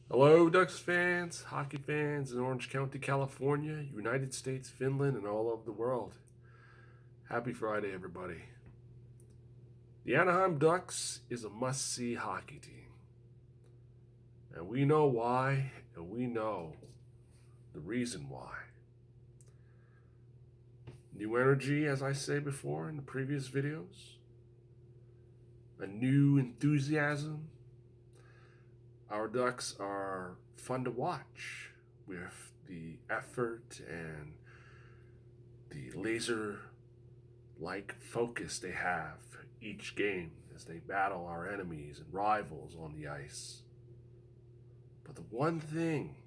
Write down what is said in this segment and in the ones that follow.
Hello, Ducks fans, hockey fans in Orange County, California, United States, Finland, and all over the world. Happy Friday, everybody. The Anaheim Ducks is a must see hockey team. And we know why, and we know the reason why. New energy, as I say before in the previous videos, a new enthusiasm. Our Ducks are fun to watch with the effort and the laser like focus they have each game as they battle our enemies and rivals on the ice. But the one thing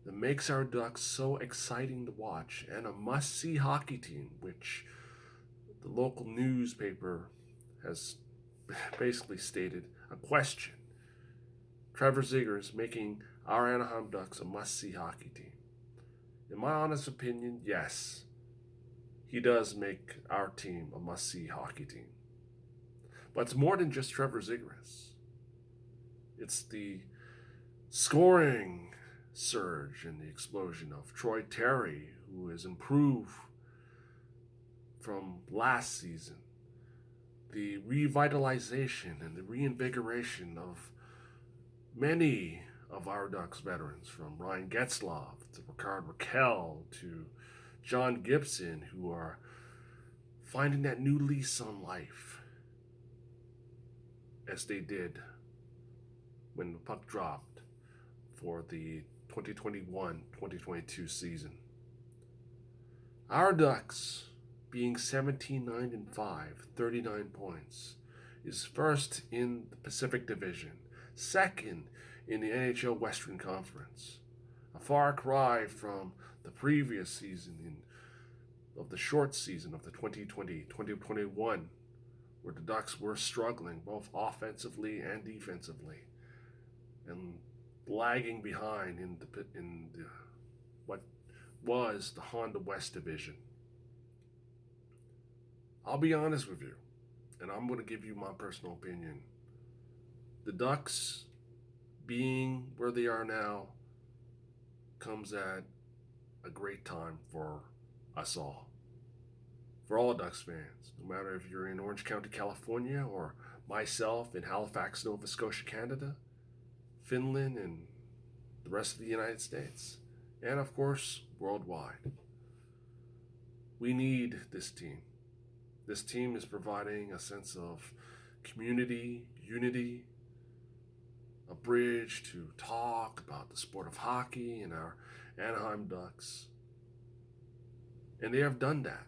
that makes our Ducks so exciting to watch and a must see hockey team, which the local newspaper has basically stated a question. Trevor Zegras making our Anaheim Ducks a must see hockey team. In my honest opinion, yes, he does make our team a must see hockey team. But it's more than just Trevor Zegras. It's the scoring surge and the explosion of Troy Terry, who has improved from last season. The revitalization and the reinvigoration of many of our Ducks veterans, from Ryan Getzlaf to Ricard Raquel to John Gibson, who are finding that new lease on life as they did when the puck dropped for the 2021-2022 season. Our Ducks, being 17-9-5, 39 points, is first in the Pacific Division, second in the NHL Western Conference. A far cry from the previous season of the short season of the 2020-2021, where the Ducks were struggling both offensively and defensively, and lagging behind in the what was the Honda West Division. I'll be honest with you, and I'm going to give you my personal opinion. The Ducks, being where they are now, comes at a great time for us all. For all Ducks fans, no matter if you're in Orange County, California, or myself in Halifax, Nova Scotia, Canada, Finland, and the rest of the United States, and of course, worldwide. We need this team. This team is providing a sense of community, unity, a bridge to talk about the sport of hockey and our Anaheim Ducks. And they have done that.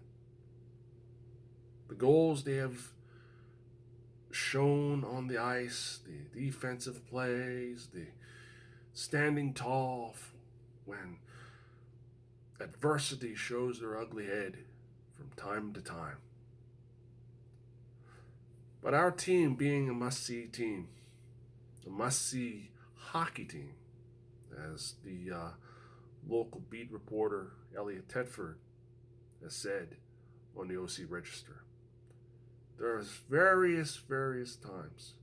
The goals they have shown on the ice, the defensive plays, the standing tall when adversity shows their ugly head from time to time. But our team being a must-see team, a must-see hockey team, as the local beat reporter Elliot Tedford has said on the OC Register. There's various times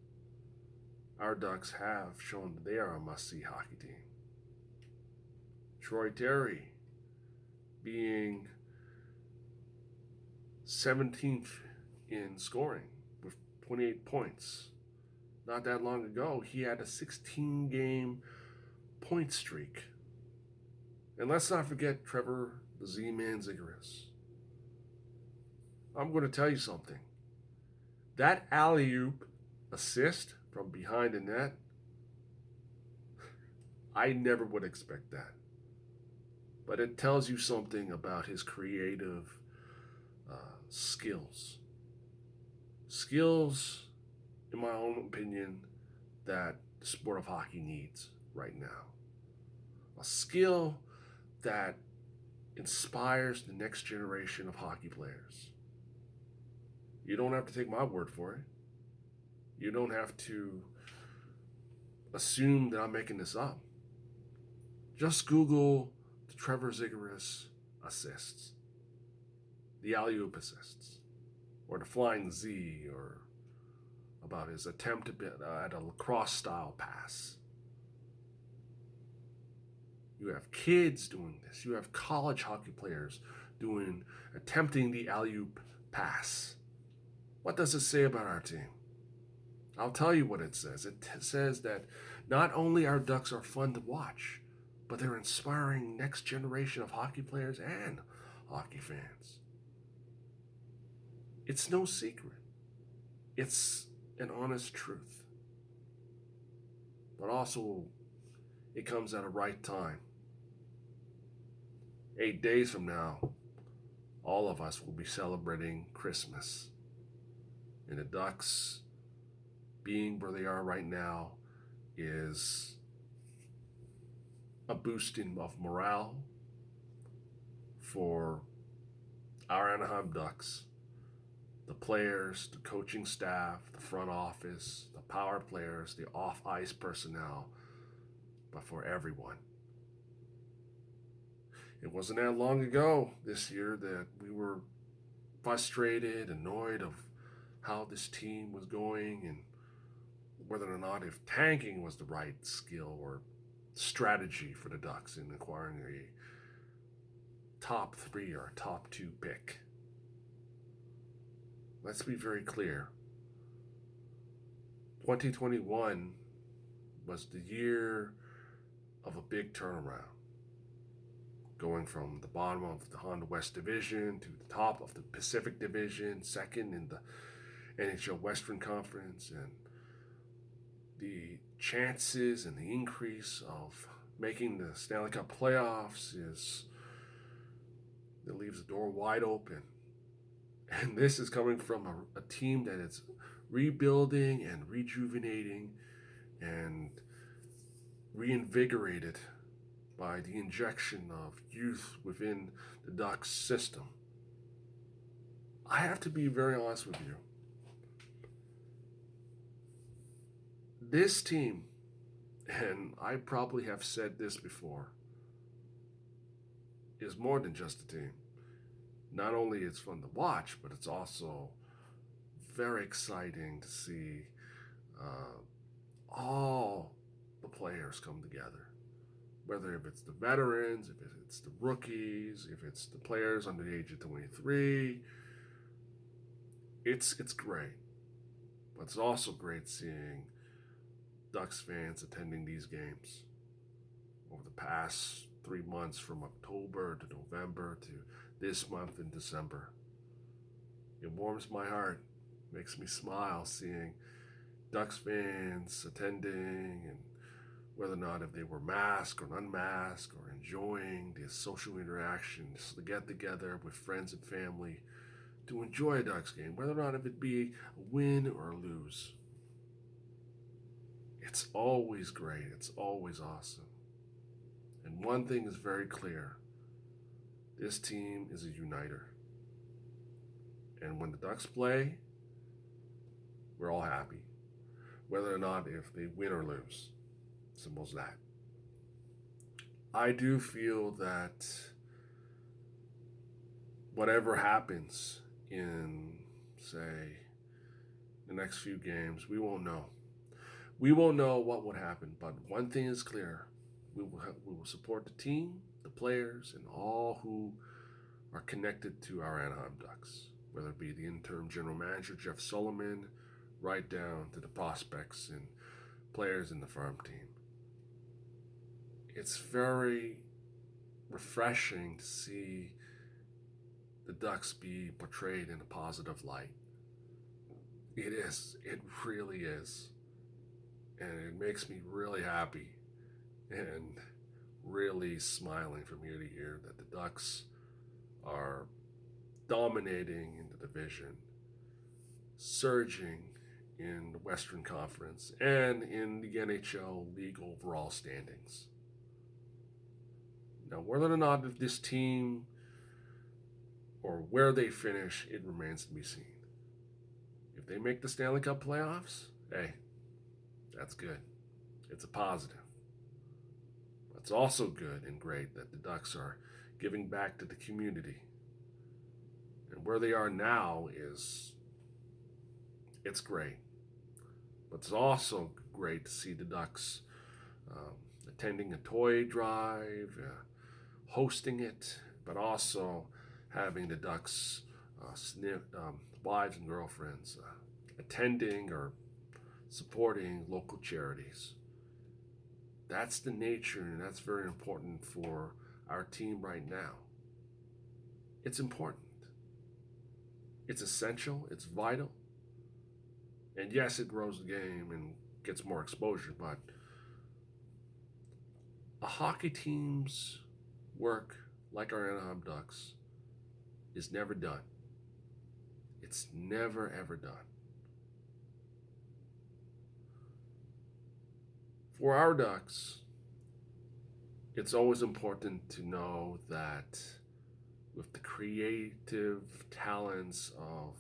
our Ducks have shown that they are a must-see hockey team. Troy Terry being 17th in scoring with 28 points. Not that long ago, he had a 16-game point streak. And let's not forget Trevor the Z-Man Zegras. I'm going to tell you something. That alley-oop assist from behind the net, I never would expect that. But it tells you something about his creative skills. Skills, in my own opinion, that the sport of hockey needs right now. A skill that inspires the next generation of hockey players. You don't have to take my word for it. You don't have to assume that I'm making this up. Just Google the Trevor Zegras assists, the alley-oop assists, or the flying Z, or about his attempt at a lacrosse-style pass. You have kids doing this. You have college hockey players attempting the alley-oop pass. What does it say about our team? I'll tell you what it says. It says that not only our Ducks are fun to watch, but they're inspiring next generation of hockey players and hockey fans. It's no secret. It's an honest truth. But also, it comes at a right time. 8 days from now, all of us will be celebrating Christmas. And the Ducks, being where they are right now, is a boosting of morale for our Anaheim Ducks, the players, the coaching staff, the front office, the power players, the off-ice personnel, but for everyone. It wasn't that long ago this year that we were frustrated, annoyed of how this team was going and whether or not if tanking was the right skill or strategy for the Ducks in acquiring a top 3 or a top 2 pick. Let's be very clear. 2021 was the year of a big turnaround. Going from the bottom of the Honda West Division to the top of the Pacific Division, second in the NHL Western Conference, and the chances and the increase of making the Stanley Cup playoffs it leaves the door wide open. And this is coming from a team that is rebuilding and rejuvenating and reinvigorated by the injection of youth within the Ducks system. I have to be very honest with you. This team, and I probably have said this before, is more than just a team. Not only it's fun to watch, but it's also very exciting to see all the players come together. Whether if it's the veterans, if it's the rookies, if it's the players under the age of 23, it's great. But it's also great seeing Ducks fans attending these games over the past 3 months, from October to November to this month in December. It warms my heart, makes me smile seeing Ducks fans attending, and whether or not if they were masked or unmasked or enjoying the social interactions, the get together with friends and family to enjoy a Ducks game, whether or not if it be a win or a lose. It's always great. It's always awesome. And one thing is very clear. This team is a uniter. And when the Ducks play, we're all happy. Whether or not if they win or lose. Simple as that. I do feel that whatever happens in, say, the next few games, we won't know. We won't know what would happen, but one thing is clear. We will support the team, the players, and all who are connected to our Anaheim Ducks, whether it be the interim general manager, Jeff Solomon, right down to the prospects and players in the farm team. It's very refreshing to see the Ducks be portrayed in a positive light. It is. It really is. And it makes me really happy and really smiling from ear to ear that the Ducks are dominating in the division, surging in the Western Conference, and in the NHL league overall standings. Now, whether or not if this team or where they finish, it remains to be seen. If they make the Stanley Cup playoffs, hey, that's good. It's a positive. It's also good and great that the Ducks are giving back to the community. And where they are now it's great. But it's also great to see the Ducks attending a toy drive, hosting it, but also having the Ducks wives and girlfriends attending or supporting local charities. That's the nature, and that's very important for our team right now. It's important. It's essential. It's vital. And yes, it grows the game and gets more exposure, but a hockey team's work, like our Anaheim Ducks, is never done. It's never, ever done. For our Ducks, it's always important to know that with the creative talents of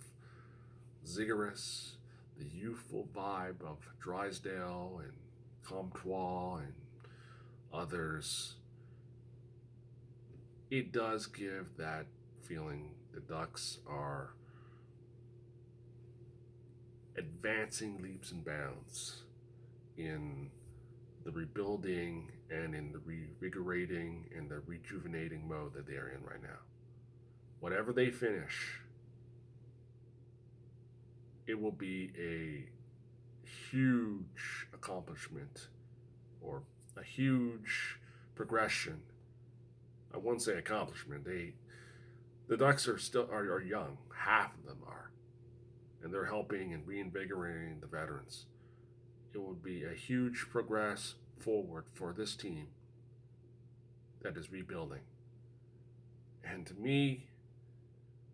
Zigguris, the youthful vibe of Drysdale and Comtois and others, it does give that feeling the Ducks are advancing leaps and bounds in the rebuilding and in the revigorating and the rejuvenating mode that they are in right now. Whatever they finish, it will be a huge accomplishment or a huge progression. I won't say accomplishment. The Ducks are young. Half of them are, and they're helping and reinvigorating the veterans. It will be a huge progress forward for this team that is rebuilding. And to me,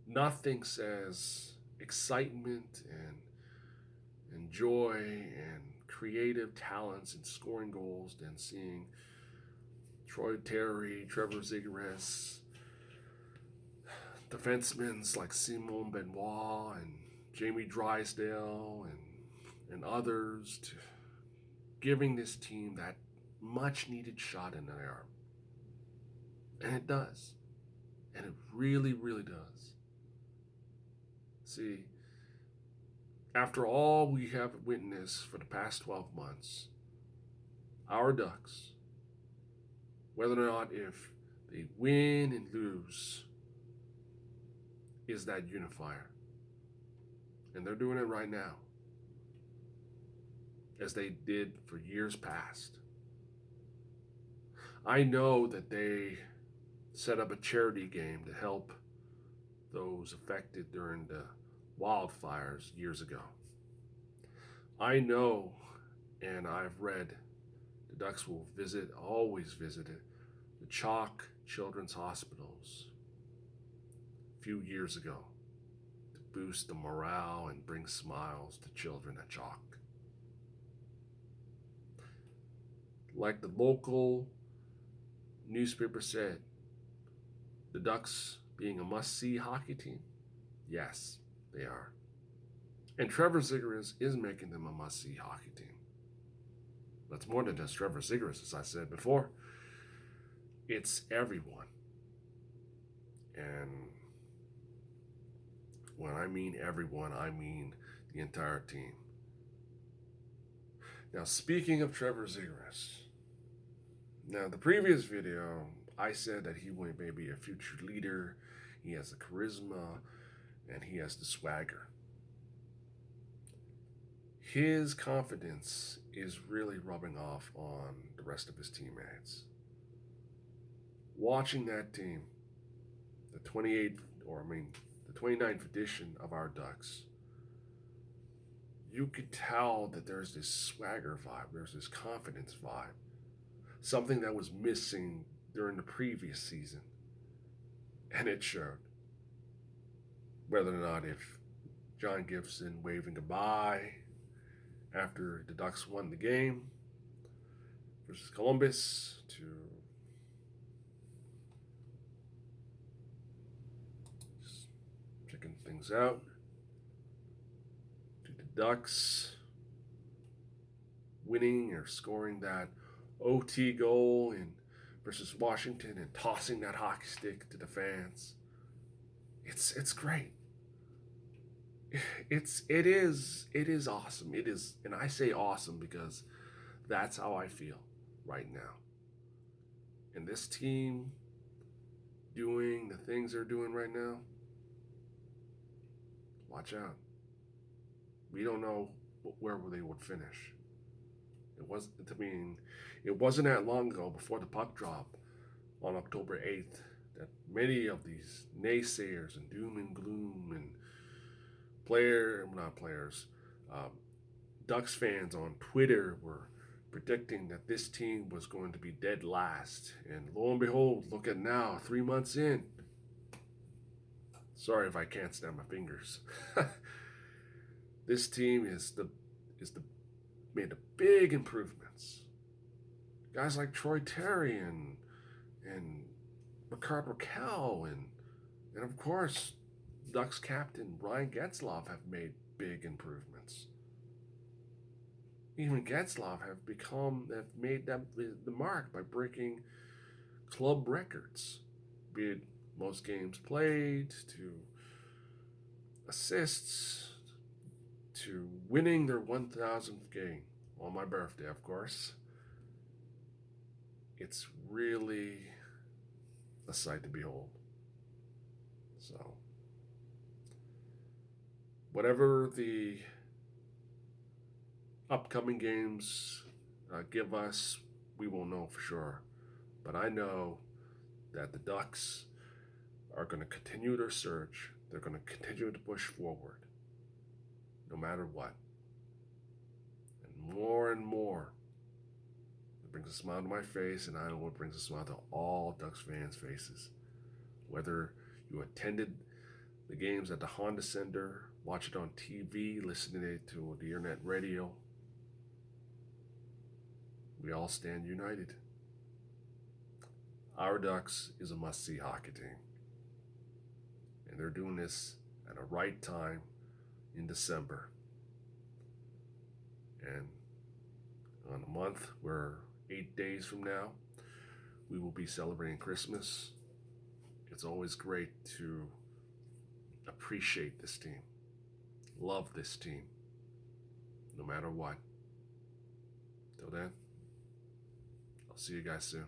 nothing says excitement and joy and creative talents and scoring goals than seeing Troy Terry, Trevor Zigguris, defensemen like Simon Benoit and Jamie Drysdale and others giving this team that much needed shot in the arm. And it does. And it really, really does. See, after all we have witnessed for the past 12 months, our Ducks, whether or not if they win and lose, is that unifier. And they're doing it right now, as they did for years past. I know that they set up a charity game to help those affected during the wildfires years ago. I know, and I've read, the Ducks will always visited the Chalk Children's Hospitals a few years ago to boost the morale and bring smiles to children at Chalk. Like the local newspaper said, the Ducks being a must-see hockey team, yes, they are. And Trevor Zigguris is making them a must-see hockey team. That's more than just Trevor Zigguris, as I said before. It's everyone. And when I mean everyone, I mean the entire team. Now, speaking of Trevor Zigguris, now the previous video, I said that he may be a future leader. He has the charisma and he has the swagger. His confidence is really rubbing off on the rest of his teammates. Watching that team, the 29th edition of our Ducks, you could tell that there's this swagger vibe, there's this confidence vibe, something that was missing during the previous season, and it showed. Whether or not if John Gibson waving goodbye after the Ducks won the game versus Columbus, to just checking things out, to the Ducks winning or scoring that OT goal versus Washington and tossing that hockey stick to the fans. It's great. It is awesome. It is, and I say awesome because that's how I feel right now. And this team doing the things they're doing right now, watch out. We don't know where they would finish. It wasn't that long ago before the puck drop on October 8th that many of these naysayers and doom and gloom and Ducks fans on Twitter were predicting that this team was going to be dead last. And lo and behold, look at now, 3 months in. Sorry if I can't snap my fingers. This team made the big improvements. Guys like Troy Terry and Rickard Rakell and of course Ducks captain Ryan Getzlaf have made big improvements. Even Getzlaf have made them the mark by breaking club records, be it most games played, to assists, to winning their 1,000th game on my birthday, of course. It's really a sight to behold. So, whatever the upcoming games give us, we won't know for sure. But I know that the Ducks are going to continue their search. They're going to continue to push forward, no matter what. And more. It brings a smile to my face, and I know it brings a smile to all Ducks fans' faces. Whether you attended the games at the Honda Center, watch it on TV, listening to the internet radio, we all stand united. Our Ducks is a must-see hockey team. And they're doing this at a right time in December. And on a month, we're 8 days from now, we will be celebrating Christmas. It's always great to appreciate this team, love this team, no matter what. Till then, I'll see you guys soon.